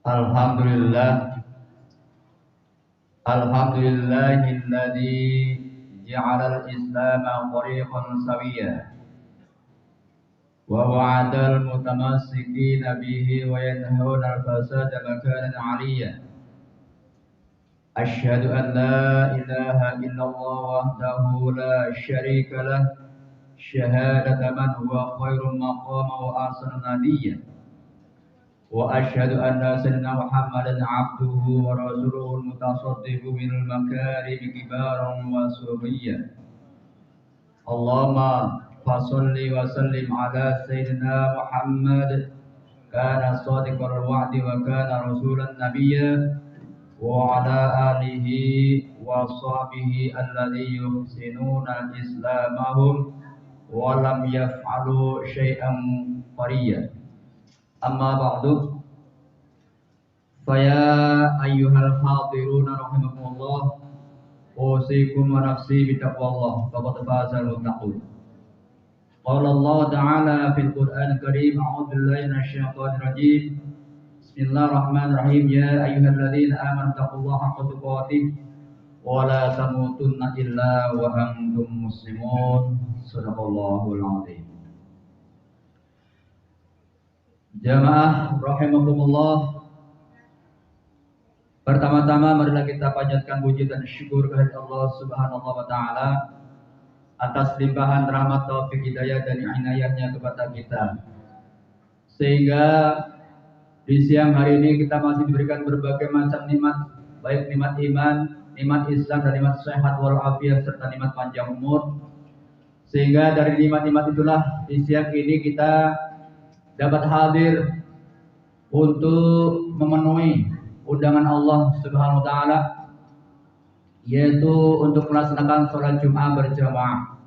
Alhamdulillah, alhamdulillahilladzi ja'ala al-islam tariqan sawiyya wa wa'ada al-mutamassikin bihi wa yanhauna al-fasada makanan 'aliyya. Asyhadu an la ilaha illallah wahdahu la syarika lah, syahadata man huwa khairum maqama wa ahsanu nadiyya. وأشهد أن سيدنا محمدا عبده ورسوله المتصدق بالمكارم كبارا وسريا. اللهم فصل وسلم على سيدنا محمد، كان صادق الوعد وكان رسولا نبيا، وعلى آله وصحبه الذين يحسنون إسلامهم ولم يفعلوا شيئا قريا. Amma ba'du, faya ayyuhal hadiruna rahimakumullah, usikum wa nafsi bitaqwallah, faqad fazal muttaqun. Qala Allah Ta'ala fil Qur'an Karim, a'udzu billahi minasyaitonir rajim. Bismillahirrahmanirrahim. Ya ayyuhalladzina amanu taqullaha haqqa tuqatih wa la tamutunna illa wa antum muslimun. Shadaqallahul 'azim. Jamaah rahimakumullah, pertama-tama marilah kita panjatkan puji dan syukur kehadirat Allah Subhanahu wa taala atas limpahan rahmat, taufik, hidayah dan inayahnya kepada kita, sehingga di siang hari ini kita masih diberikan berbagai macam nikmat, baik nikmat iman, nikmat Islam, dan nikmat sehat walafiat serta nikmat panjang umur. Sehingga dari nikmat-nikmat itulah di siang ini kita dapat hadir untuk memenuhi undangan Allah Subhanahu wa taala, yaitu untuk melaksanakan sholat Jumat berjamaah.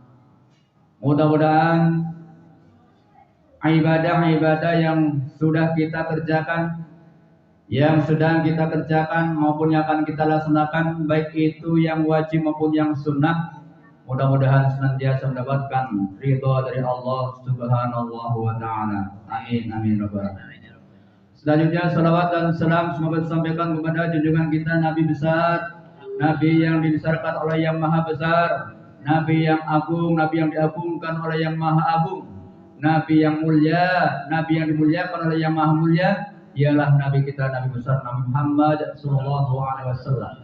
Mudah-mudahan ibadah-ibadah yang sudah kita kerjakan, yang sedang kita kerjakan maupun yang akan kita laksanakan, baik itu yang wajib maupun yang sunnah, mudah-mudahan senantiasa mendapatkan ridha dari Allah Subhanahu wa taala. Amin amin rabbal alamin. Selanjutnya salawat dan salam semoga disampaikan kepada junjungan kita Nabi besar, Nabi yang dibesarkan oleh Yang Maha Besar, Nabi yang agung, Nabi yang diagungkan oleh Yang Maha Agung, Nabi yang mulia, Nabi yang dimuliakan oleh Yang Maha Mulia, ialah Nabi kita, Nabi besar Nabi Muhammad sallallahu alaihi wasallam.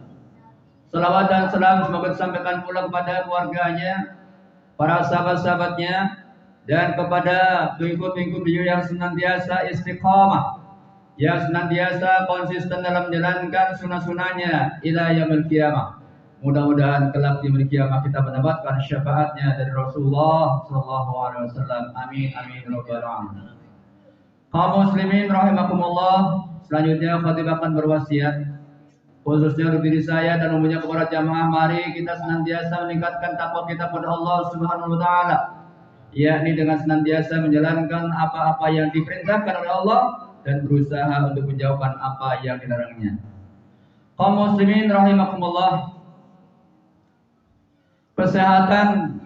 Salawat dan salam semoga disampaikan pula kepada keluarganya, para sahabat-sahabatnya, dan kepada pengikut-pengikut beliau yang senantiasa istiqamah, yang senantiasa konsisten dalam menjalankan sunnah-sunnahnya ila yaumil qiyamah. Mudah-mudahan kelak di yaumil qiyamah kita mendapatkan syafaatnya dari Rasulullah sallallahu alaihi wasallam. Amin amin rabbal alamin. Kaum muslimin rahimakumullah, selanjutnya khatib akan berwasiat khususnya untuk diri saya dan umumnya kepada jamaah. Mari kita senantiasa meningkatkan takwa kita pada Allah Subhanahu wa taala, yakni dengan senantiasa menjalankan apa-apa yang diperintahkan oleh Allah dan berusaha untuk menjauhkan apa yang dilarangnya. Kaum muslimin rahimakumullah, kesehatan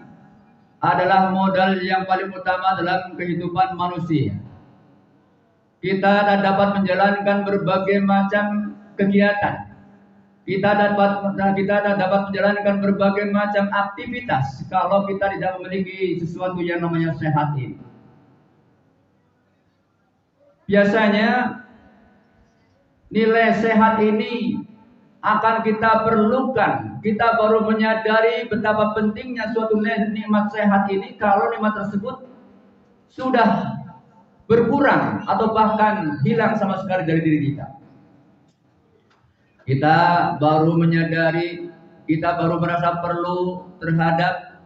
adalah modal yang paling utama dalam kehidupan manusia. Kita dapat menjalankan berbagai macam kegiatan. Kita dapat menjalankan berbagai macam aktivitas kalau kita tidak memiliki sesuatu yang namanya sehat ini. Biasanya nilai sehat ini akan kita perlukan. Kita baru menyadari betapa pentingnya suatu nikmat sehat ini kalau nikmat tersebut sudah berkurang atau bahkan hilang sama sekali dari diri kita. Kita baru menyadari, kita baru merasa perlu terhadap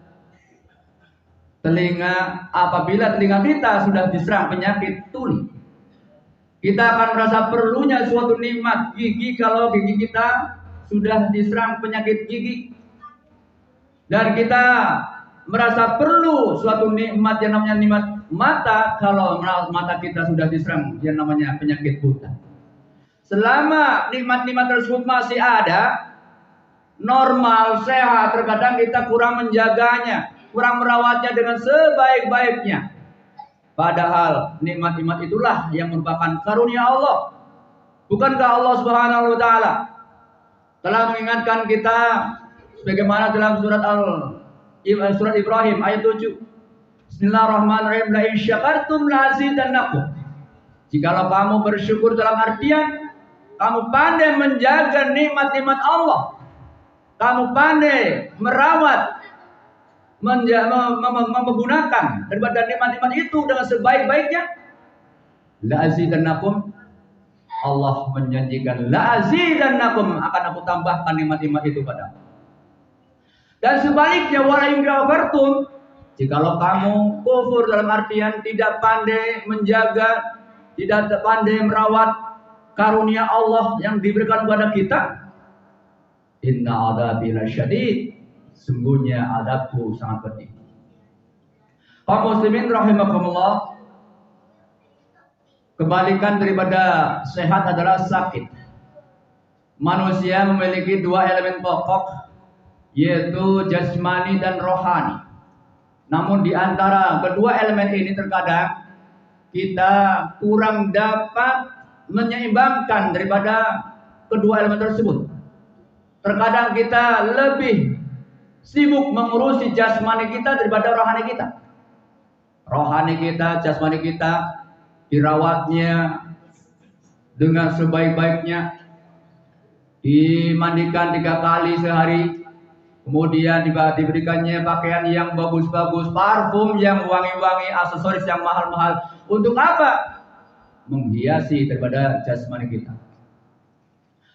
telinga apabila telinga kita sudah diserang penyakit tuli. Kita akan merasa perlunya suatu nikmat gigi kalau gigi kita sudah diserang penyakit gigi. Dan kita merasa perlu suatu nikmat yang namanya nikmat mata kalau mata kita sudah diserang yang namanya penyakit buta. Selama nikmat-nikmat tersebut masih ada, normal, sehat, terkadang kita kurang menjaganya, kurang merawatnya dengan sebaik-baiknya. Padahal nikmat-nikmat itulah yang merupakan karunia Allah. Bukankah Allah Subhanahu wa taala telah mengingatkan kita sebagaimana dalam surat Ibrahim ayat 7. Bismillahirrahmanirrahim. La in syakartum la azidannakum. Jikalau kamu bersyukur dalam artian kamu pandai menjaga nikmat-nikmat Allah, kamu pandai merawat, menggunakan daripada nikmat-nikmat itu dengan sebaik-baiknya, la azidannakum, Allah menjanjikan la azidannakum, akan aku tambahkan nikmat-nikmat itu padamu. Dan sebaliknya, wala in kafartum, jikalau kamu kufur dalam artian tidak pandai menjaga, tidak pandai merawat karunia Allah yang diberikan kepada kita, inna adabi lasyadid, sungguhnya adabku sangat pedih. Kaum muslimin rahimakumullah, kebalikan daripada sehat adalah sakit. Manusia memiliki dua elemen pokok, yaitu jasmani dan rohani. Namun di antara kedua elemen ini terkadang kita kurang dapat menyeimbangkan daripada kedua elemen tersebut. Terkadang kita lebih sibuk mengurusi jasmani kita daripada rohani kita. Rohani kita, jasmani kita dirawatnya dengan sebaik-baiknya, dimandikan 3 kali sehari, kemudian diberikannya pakaian yang bagus-bagus, parfum yang wangi-wangi, aksesoris yang mahal-mahal. Untuk apa? Menghiasi daripada jasmani kita.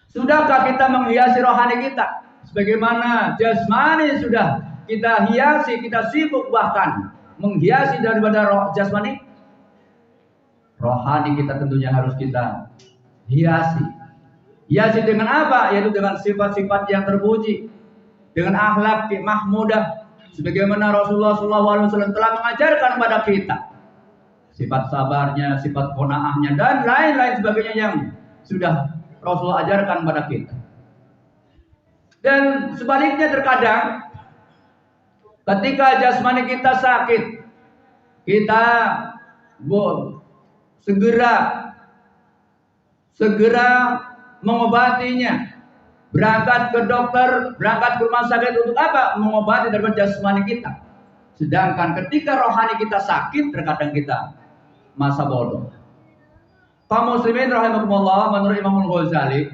Sudahkah kita menghiasi rohani kita? Sebagaimana jasmani sudah kita hiasi, kita sibuk bahkan menghiasi daripada jasmani, rohani kita tentunya harus kita hiasi. Hiasi dengan apa? Yaitu dengan sifat-sifat yang terpuji, dengan akhlak mahmudah, sebagaimana Rasulullah SAW telah mengajarkan kepada kita. Sifat sabarnya, sifat qanaahnya, dan lain-lain sebagainya yang sudah Rasulullah ajarkan kepada kita. Dan sebaliknya terkadang ketika jasmani kita sakit, kita segera mengobatinya. Berangkat ke dokter, berangkat ke rumah sakit untuk apa? Mengobati daripada jasmani kita. Sedangkan ketika rohani kita sakit, terkadang kita masa bodoh. Kaum muslimin rahimakumullah, menurut Imam Ghazali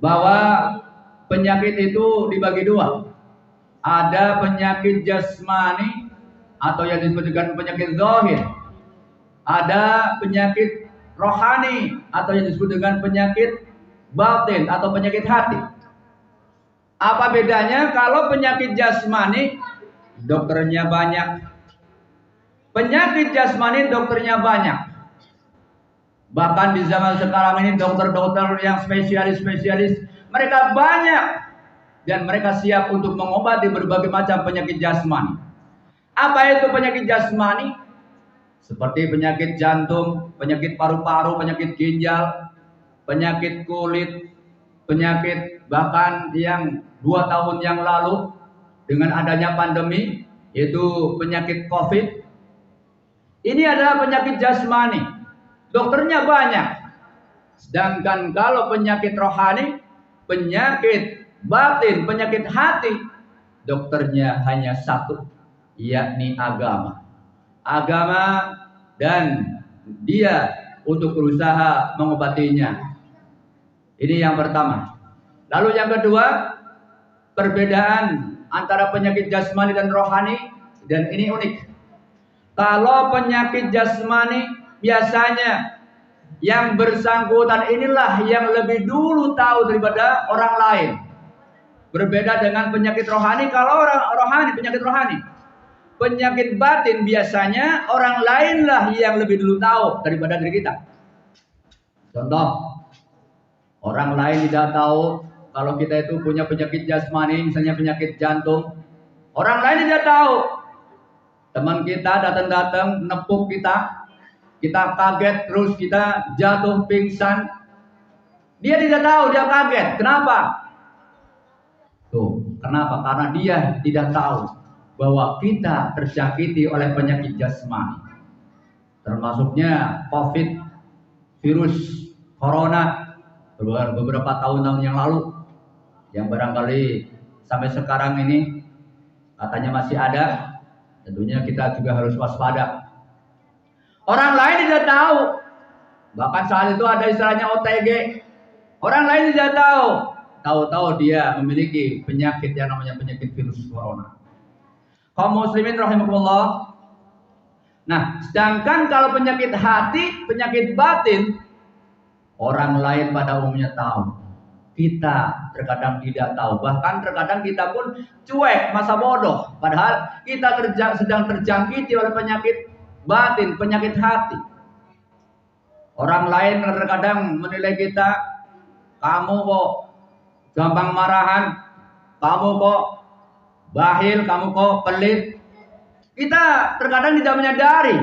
bahwa penyakit itu dibagi dua. Ada penyakit jasmani atau yang disebut dengan penyakit zahir. Ada penyakit rohani atau yang disebut dengan penyakit batin atau penyakit hati. Apa bedanya? Kalau penyakit jasmani dokternya banyak. Penyakit jasmani dokternya banyak. Bahkan di zaman sekarang ini dokter-dokter yang spesialis-spesialis mereka banyak dan mereka siap untuk mengobati berbagai macam penyakit jasmani. Apa itu penyakit jasmani? Seperti penyakit jantung, penyakit paru-paru, penyakit ginjal, penyakit kulit, penyakit bahkan yang 2 tahun yang lalu dengan adanya pandemi, yaitu penyakit COVID. Ini adalah penyakit jasmani, dokternya banyak. Sedangkan kalau penyakit rohani, penyakit batin, penyakit hati, dokternya hanya satu, yakni agama. Agama dan dia untuk berusaha mengobatinya. Ini yang pertama. Lalu yang kedua, perbedaan antara penyakit jasmani dan rohani, dan ini unik. Kalau penyakit jasmani biasanya yang bersangkutan inilah yang lebih dulu tahu daripada orang lain. Berbeda dengan penyakit rohani. Kalau orang rohani, penyakit rohani, penyakit batin biasanya orang lainlah yang lebih dulu tahu daripada diri kita. Contoh, orang lain tidak tahu kalau kita itu punya penyakit jasmani, misalnya penyakit jantung. Orang lain tidak tahu. Teman kita datang-datang nepuk kita, kita kaget, terus kita jatuh pingsan. Dia tidak tahu, dia kaget. Kenapa? Tuh, kenapa? Karena dia tidak tahu bahwa kita terjangkiti oleh penyakit jasmani. Termasuknya COVID, virus corona beberapa tahun-tahun yang lalu, yang barangkali sampai sekarang ini katanya masih ada. Tentunya kita juga harus waspada. Orang lain tidak tahu. Bahkan saat itu ada istilahnya OTG. Orang lain tidak tahu. Tahu-tahu dia memiliki penyakit yang namanya penyakit virus corona. Kaum muslimin rahimakumullah. Nah, sedangkan kalau penyakit hati, penyakit batin, orang lain pada umumnya tahu. Kita terkadang tidak tahu. Bahkan terkadang kita pun cuek, masa bodoh. Padahal kita sedang terjangkiti oleh penyakit batin, penyakit hati. Orang lain terkadang menilai kita, kamu kok gampang marahan, kamu kok bahil, kamu kok pelit. Kita terkadang tidak menyadari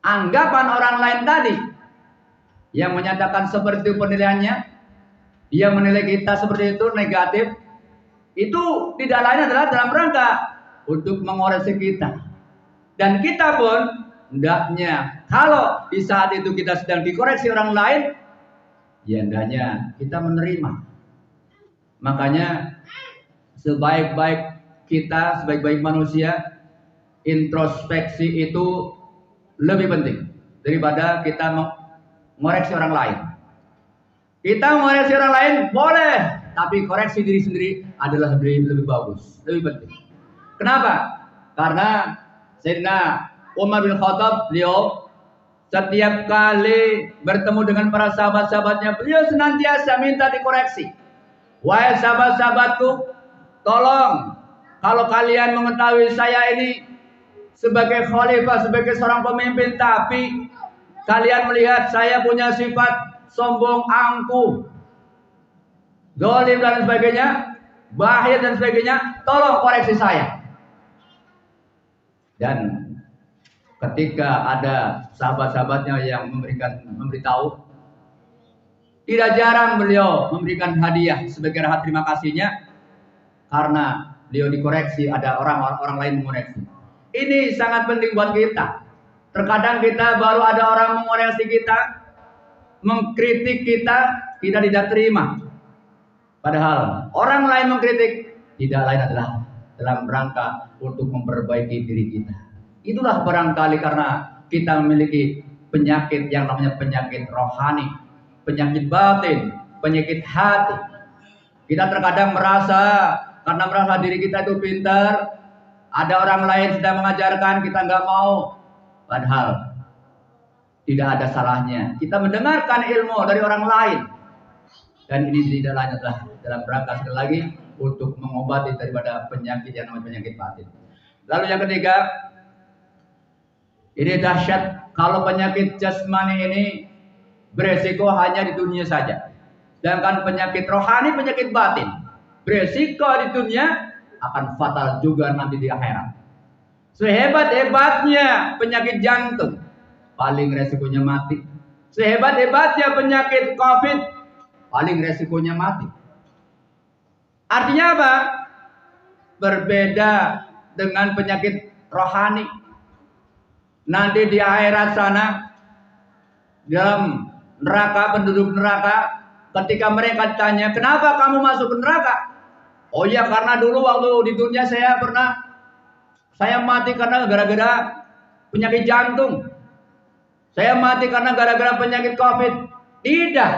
anggapan orang lain tadi yang menyatakan seperti itu penilaiannya, dia menilai kita seperti itu negatif, itu tidak lain adalah dalam rangka untuk mengoreksi kita. Dan kita pun hendaknya kalau di saat itu kita sedang dikoreksi orang lain, ya hendaknya kita menerima. Makanya sebaik-baik kita, sebaik-baik manusia, introspeksi itu lebih penting daripada kita mengoreksi orang lain. Kita mengoreksi orang lain boleh, tapi koreksi diri sendiri adalah lebih bagus, lebih penting. Kenapa? Karena Sayyidina Umar bin Khattab, beliau setiap kali bertemu dengan para sahabat-sahabatnya, beliau senantiasa minta dikoreksi. Wahai sahabat-sahabatku, tolong, kalau kalian mengetahui saya ini sebagai khalifah, sebagai seorang pemimpin, tapi kalian melihat saya punya sifat sombong, angkuh, zalim dan sebagainya, bahil dan sebagainya, tolong koreksi saya. Dan ketika ada sahabat-sahabatnya yang memberitahu, tidak jarang beliau memberikan hadiah sebagai rasa terima kasihnya karena beliau dikoreksi, ada orang lain mengoreksi. Ini sangat penting buat kita. Terkadang kita baru ada orang mengoreksi kita, mengkritik kita, kita tidak terima. Padahal orang lain mengkritik tidak lain adalah dalam rangka untuk memperbaiki diri kita. Itulah barangkali karena kita memiliki penyakit yang namanya penyakit rohani, penyakit batin, penyakit hati. Kita terkadang karena merasa diri kita itu pintar, ada orang lain sedang mengajarkan, kita nggak mau. Padahal tidak ada salahnya kita mendengarkan ilmu dari orang lain. Dan ini tidak lain adalah dalam rangka sekali lagi untuk mengobati daripada penyakit yang namanya penyakit batin. Lalu yang ketiga, ini dahsyat kalau penyakit jasmani ini beresiko hanya di dunia saja. Sedangkan penyakit rohani, penyakit batin, beresiko di dunia akan fatal juga nanti di akhirat. Sehebat-hebatnya penyakit jantung, paling resikonya mati. Sehebat-hebatnya penyakit COVID, paling resikonya mati. Artinya apa? Berbeda dengan penyakit rohani. Nanti di akhirat sana, dalam neraka, penduduk neraka, ketika mereka ditanya, kenapa kamu masuk ke neraka? Oh ya, karena dulu waktu di dunia saya mati karena gara-gara penyakit jantung. Saya mati karena gara-gara penyakit COVID. Tidak.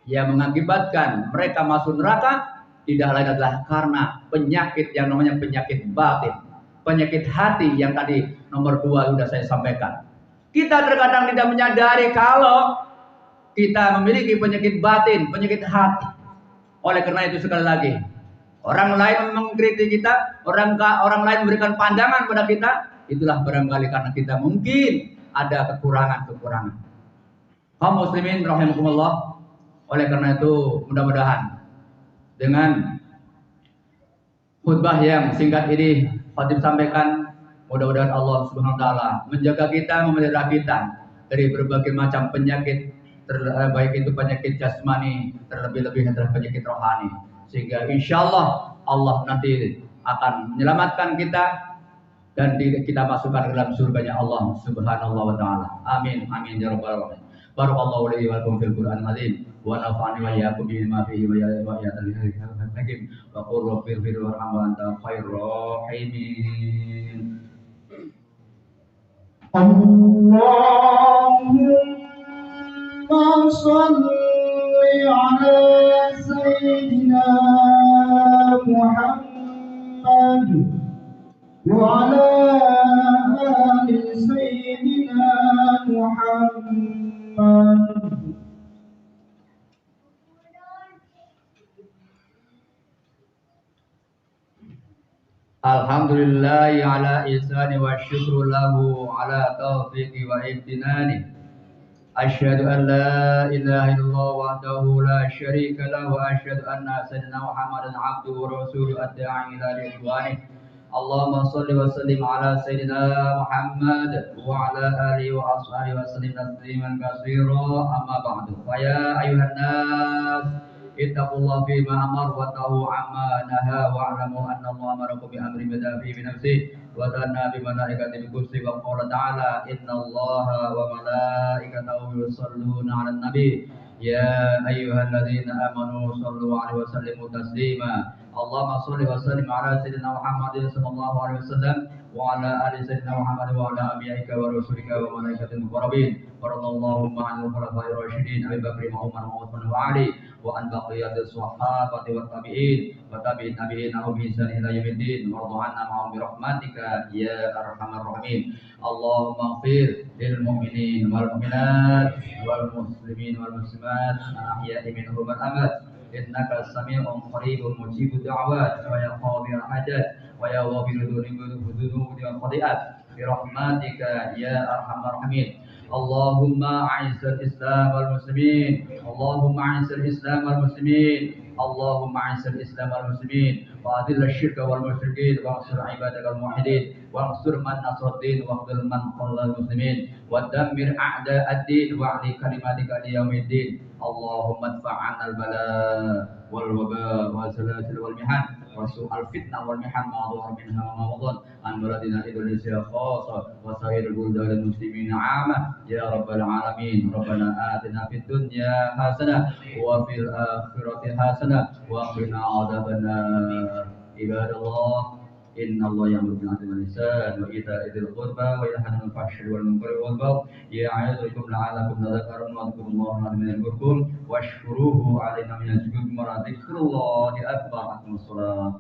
Yang mengakibatkan mereka masuk neraka tidak lain adalah karena penyakit yang namanya penyakit batin, penyakit hati yang tadi nomor 2 sudah saya sampaikan. Kita terkadang tidak menyadari kalau kita memiliki penyakit batin, penyakit hati. Oleh karena itu sekali lagi, orang lain mengkritik kita, orang lain memberikan pandangan pada kita, itulah barangkali karena kita mungkin ada kekurangan-kekurangan. Kaum muslimin rahimakumullah. Oleh karena itu mudah-mudahan dengan khutbah yang singkat ini Khatib sampaikan, mudah-mudahan Allah Subhanahu wa taala menjaga kita, memelihara kita dari berbagai macam penyakit, baik itu penyakit jasmani, terlebih-lebih adalah penyakit rohani, sehingga insyaallah Allah nanti akan menyelamatkan kita dan kita masukkan ke dalam surganya Allah Subhanahu wa taala. Amin amin ya rabbal alamin. Barakallahu li wa lakum fil Qur'anil azim wa nafa'ani wa iyyakum bima fihi wa ayatil hakim wa qur rabbil fir warham wa anta khairur rahimin. Allahumma salli ala sayyidina Muhammad wa ala ali sayyidina Muhammad. Alhamdulillah ala ihsani wa syukru lahu ala taufiqi wa imtinani. Asyhadu an la ilaha illallah wahdahu la syarika lahu wa asyhadu anna sayyidina Muhammadan abduhu wa rasuluhu ad-da'i ila ridwani. Allahumma shalli wa sallim ala sayyidina Muhammad wa ala alihi wa ashabihi wa sallim tasliman katsira amma ba'du. Fa ya ayuhan nas ittaqullah fima amar wa tahu amma naha wa alamu anna Allah amarakum bi amri bada fi nafsi wa tanna bi malaikati bi kursi wa qala ta'ala inna Allah wa malaikatahu yusalluna 'alan nabi ya ayyuhalladzina amanu sallu 'alaihi wa sallimu taslima. Allahumma shalli wa sallim ala sayyidina Muhammadin sallallahu alaihi wasallam wa ala ali sayyidina Muhammad wa ala anbiya'ika wa rasulika wa malaikatil muqarrabin. Radallahu 'anil khulafa'ir rasyidin Abi Bakr wa Umar wa Utsman wa Ali wa an baqiyatis sahabati wat tabi'in wa tabi'in tabi'in lahum bi ihsan ila yaumiddin warḍa 'anna ma'hum bi rahmatika ya arhamar rahimin. Allahumma ighfir lil mu'minin wal mu'minat wal muslimin wal muslimat ahya'i minhum wal amwat innaka sami'un qaribun mujibud da'wat wa ya qadhil hajat wa ya ghafiru dhunubi wal khati'at bi rahmatika ya arhamar rahimin. Allahumma a'izzal Islam wal muslimin. Allahumma a'izzal Islam wal muslimin. Allahumma a'izzal Islam wal muslimin wa adhill asy-syirka wal musyrikin wa ansur ibadakal muwahhidin wa ansur man nasruddin wa khudhul man khallal muslimin wa dammir a'da ad-din wa ali kalimatika liyaumiddin. Allahumma adfa'an al-bala wal waba wal zalazil wal mihan wa su'al fitnah wal mihan ma dhahara minha wa ma batan an baladina Indonesia khassa wa sa'iril buldan muslimin 'amma ya rabbal alamin. Rabbana atina fid dunya hasanah wa fil akhirati hasanah wa qina adzabannar. Ibadallah inna Allah ya'muru bil 'adli wal ihsan wa ita'i dzil qurba wa yanha 'anil fahsya'i wal munkari wal baghi ya'idzukum la'allakum tadhakkarun wa dhkurullaha katsiran yadhkurkum washkuruhu 'ala ni'amihi yazidkum wa dzikrullahi akbar. Aqimish shalah.